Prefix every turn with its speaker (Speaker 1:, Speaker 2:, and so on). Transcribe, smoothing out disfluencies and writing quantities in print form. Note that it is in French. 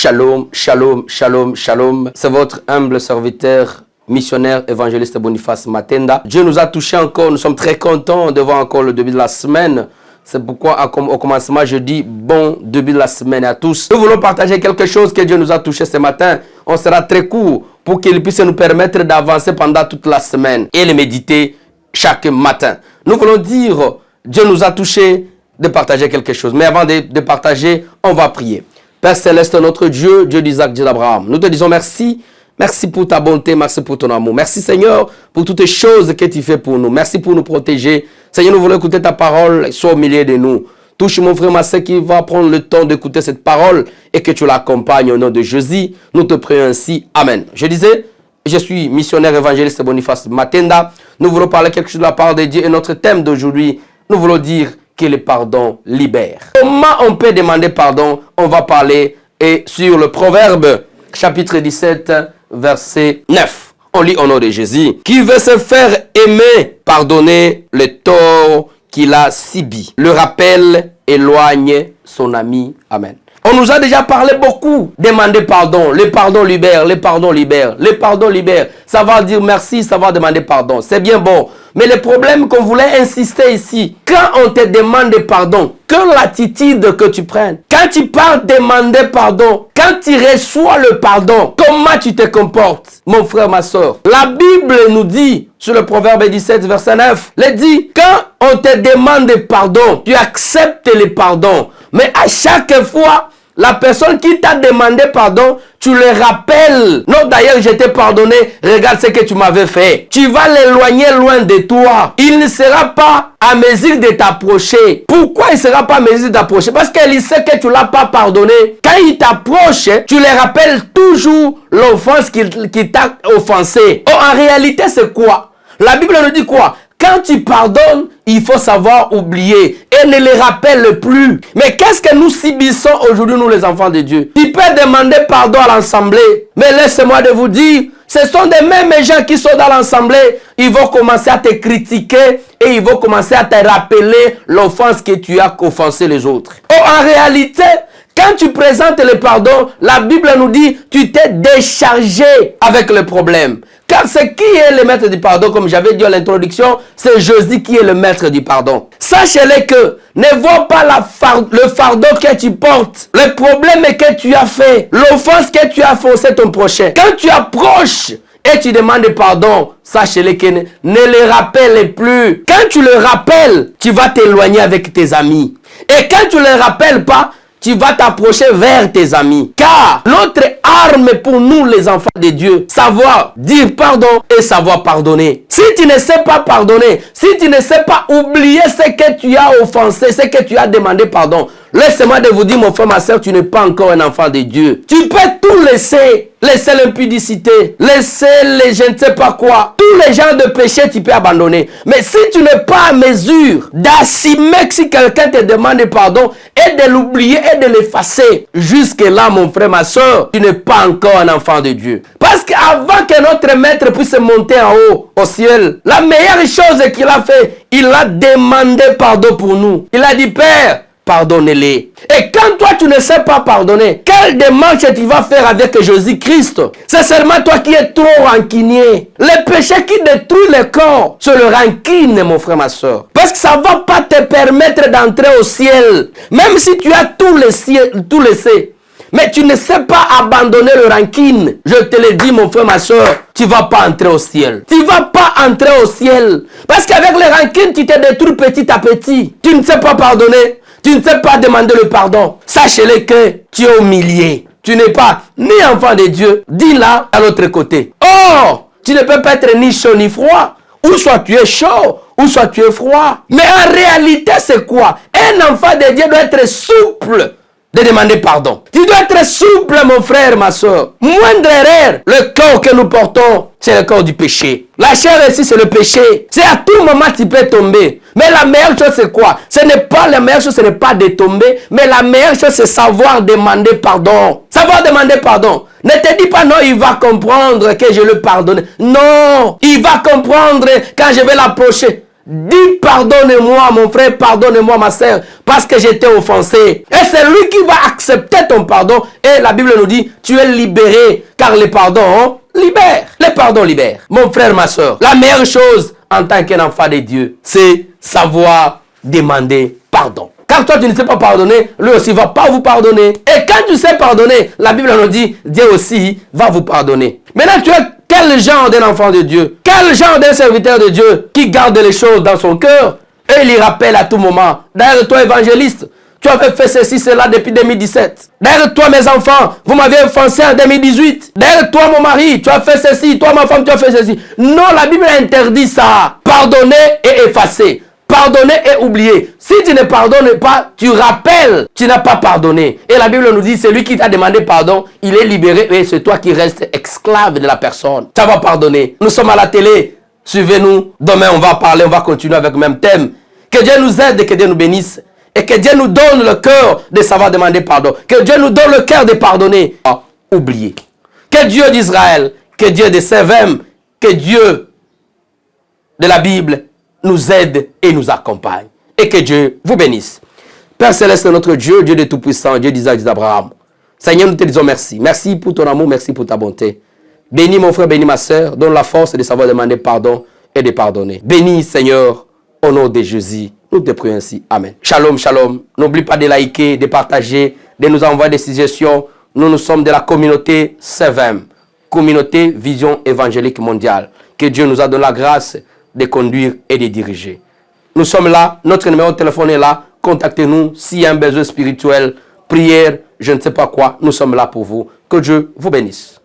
Speaker 1: Shalom, shalom, shalom, shalom. C'est votre humble serviteur, missionnaire, évangéliste Boniface Matenda. Dieu nous a touchés encore. Nous sommes très contents de voir encore le début de la semaine. C'est pourquoi au commencement, je dis bon début de la semaine à tous. Nous voulons partager quelque chose que Dieu nous a touché ce matin. On sera très court pour qu'il puisse nous permettre d'avancer pendant toute la semaine et le méditer chaque matin. Nous voulons dire, Dieu nous a touchés de partager quelque chose. Mais avant de partager, on va prier. Père Céleste, notre Dieu, Dieu d'Isaac, Dieu d'Abraham, nous te disons merci. Merci pour ta bonté, merci pour ton amour. Merci Seigneur pour toutes les choses que tu fais pour nous. Merci pour nous protéger. Seigneur, nous voulons écouter ta parole, sois au milieu de nous. Touche mon frère, ma soeur qui va prendre le temps d'écouter cette parole et que tu l'accompagnes au nom de Jésus. Nous te prions ainsi. Amen. Je disais, je suis missionnaire évangéliste Boniface Matenda. Nous voulons parler quelque chose de la part de Dieu et notre thème d'aujourd'hui, nous voulons dire que le pardon libère. Comment on peut demander pardon? On va parler sur le Proverbe, chapitre 17, verset 9. On lit au nom de Jésus. Qui veut se faire aimer, pardonner le tort qu'il a subi. Le rappel éloigne son ami. Amen. On nous a déjà parlé beaucoup. Demander pardon. Le pardon libère. Le pardon libère. Le pardon libère. Ça va dire merci, ça va demander pardon. C'est bien bon. Mais le problème qu'on voulait insister ici, quand on te demande pardon, que l'attitude que tu prennes, quand tu pars demander pardon, quand tu reçois le pardon, comment tu te comportes, mon frère, ma soeur. La Bible nous dit, sur le Proverbe 17, verset 9, elle dit, quand on te demande pardon, tu acceptes le pardon. Mais à chaque fois, la personne qui t'a demandé pardon, tu le rappelles. Non, d'ailleurs, je t'ai pardonné. Regarde ce que tu m'avais fait. Tu vas l'éloigner loin de toi. Il ne sera pas à mesure de t'approcher. Pourquoi il ne sera pas à mesure d'approcher? Parce qu'il sait que tu ne l'as pas pardonné. Quand il t'approche, tu le rappelles toujours l'offense qui t'a offensé. Oh, en réalité, c'est quoi? La Bible nous dit quoi? Quand tu pardonnes, il faut savoir oublier et ne les rappelle plus. Mais qu'est-ce que nous subissons aujourd'hui, nous les enfants de Dieu? Tu peux demander pardon à l'assemblée. Mais laissez-moi de vous dire, ce sont des mêmes gens qui sont dans l'assemblée. Ils vont commencer à te critiquer et ils vont commencer à te rappeler l'offense que tu as offensé les autres. Oh, en réalité, quand tu présentes le pardon, la Bible nous dit, tu t'es déchargé avec le problème. Car c'est qui est le maître du pardon, comme j'avais dit à l'introduction, c'est Jésus qui est le maître du pardon. Sachez-le que ne vois pas le fardeau que tu portes, le problème que tu as fait, l'offense que tu as faussé ton prochain. Quand tu approches et tu demandes pardon, sachez-le que ne le rappelle plus. Quand tu le rappelles, tu vas t'éloigner avec tes amis. Et quand tu ne le rappelles pas, tu vas t'approcher vers tes amis. Car notre arme pour nous les enfants de Dieu, savoir dire pardon et savoir pardonner. Si tu ne sais pas pardonner, si tu ne sais pas oublier ce que tu as offensé, ce que tu as demandé pardon, laissez-moi de vous dire, mon frère, ma soeur, tu n'es pas encore un enfant de Dieu. Tu peux tout laisser. Laisser l'impudicité, laisser les je ne sais pas quoi. Tous les genres de péchés, tu peux abandonner. Mais si tu n'es pas à mesure d'assumer que si quelqu'un te demande pardon et de l'oublier et de l'effacer, jusque-là, mon frère, ma soeur, tu n'es pas encore un enfant de Dieu. Parce qu'avant que notre maître puisse monter en haut, au ciel, la meilleure chose qu'il a fait, il a demandé pardon pour nous. Il a dit, Père, pardonnez-les. Et quand toi tu ne sais pas pardonner, quelle démarche tu vas faire avec Jésus-Christ? C'est seulement toi qui es trop rancunier. Le péché qui détruit le corps, c'est le rancune, mon frère, ma soeur. Parce que ça ne va pas te permettre d'entrer au ciel. Même si tu as tout laissé. Mais tu ne sais pas abandonner le rancune. Je te le dis, mon frère, ma soeur, tu ne vas pas entrer au ciel. Tu ne vas pas entrer au ciel. Parce qu'avec le rancune, tu te détruis petit à petit. Tu ne sais pas pardonner. Tu ne sais pas demander le pardon. Sachez-le que tu es humilié. Tu n'es pas ni enfant de Dieu. Dis-la à l'autre côté. Oh, tu ne peux pas être ni chaud ni froid. Ou soit tu es chaud, ou soit tu es froid. Mais en réalité, c'est quoi? Un enfant de Dieu doit être souple de demander pardon. Tu dois être souple, mon frère, ma soeur. Moindre erreur, le corps que nous portons, c'est le corps du péché. La chair ici, c'est le péché. C'est à tout moment tu peux tomber. Mais la meilleure chose, c'est quoi? La meilleure chose, ce n'est pas de tomber, mais la meilleure chose, c'est savoir demander pardon. Savoir demander pardon. Ne te dis pas non, il va comprendre que je le pardonne. Non, il va comprendre quand je vais l'approcher. dis pardonne-moi mon frère, pardonne-moi ma sœur, parce que j'étais offensé. Et c'est lui qui va accepter ton pardon. Et la Bible nous dit, tu es libéré, car le pardon libère. Le pardon libère. Mon frère, ma sœur, la meilleure chose en tant qu'un enfant de Dieu, c'est savoir demander pardon. Car toi, tu ne sais pas pardonner, lui aussi ne va pas vous pardonner. Et quand tu sais pardonner, la Bible nous dit, Dieu aussi va vous pardonner. Maintenant, tu es quel genre d'un enfant de Dieu? Quel genre d'un serviteur de Dieu qui garde les choses dans son cœur et il y rappelle à tout moment? D'ailleurs, toi, évangéliste, tu avais fait ceci, cela depuis 2017. D'ailleurs, toi, mes enfants, vous m'avez offensé en 2018. D'ailleurs, toi, mon mari, tu as fait ceci. Toi, ma femme, tu as fait ceci. Non, la Bible interdit ça. Pardonner et effacer. Pardonner et oublier. Si tu ne pardonnes pas, tu rappelles, tu n'as pas pardonné. Et la Bible nous dit, celui qui t'a demandé pardon, il est libéré et c'est toi qui restes esclave de la personne. Ça va pardonner. Nous sommes à la télé. Suivez-nous. Demain, on va parler, on va continuer avec le même thème. Que Dieu nous aide et que Dieu nous bénisse. Et que Dieu nous donne le cœur de savoir demander pardon. Que Dieu nous donne le cœur de pardonner. Oublier. Que Dieu d'Israël, que Dieu de Sévem, que Dieu de la Bible nous aide et nous accompagne. Et que Dieu vous bénisse. Père Céleste, notre Dieu, Dieu de Tout-Puissant, Dieu d'Isaac et d'Abraham. Seigneur, nous te disons merci. Merci pour ton amour, merci pour ta bonté. Bénis mon frère, bénis ma soeur. Donne la force de savoir demander pardon et de pardonner. Bénis, Seigneur, au nom de Jésus. Nous te prions ainsi. Amen. Shalom, shalom. N'oublie pas de liker, de partager, de nous envoyer des suggestions. Nous sommes de la communauté CVM, communauté Vision Évangélique Mondiale. Que Dieu nous a donné la grâce de conduire et de diriger. Nous sommes là, notre numéro de téléphone est là. Contactez-nous s'il y a un besoin spirituel, prière, je ne sais pas quoi. Nous sommes là pour vous. Que Dieu vous bénisse.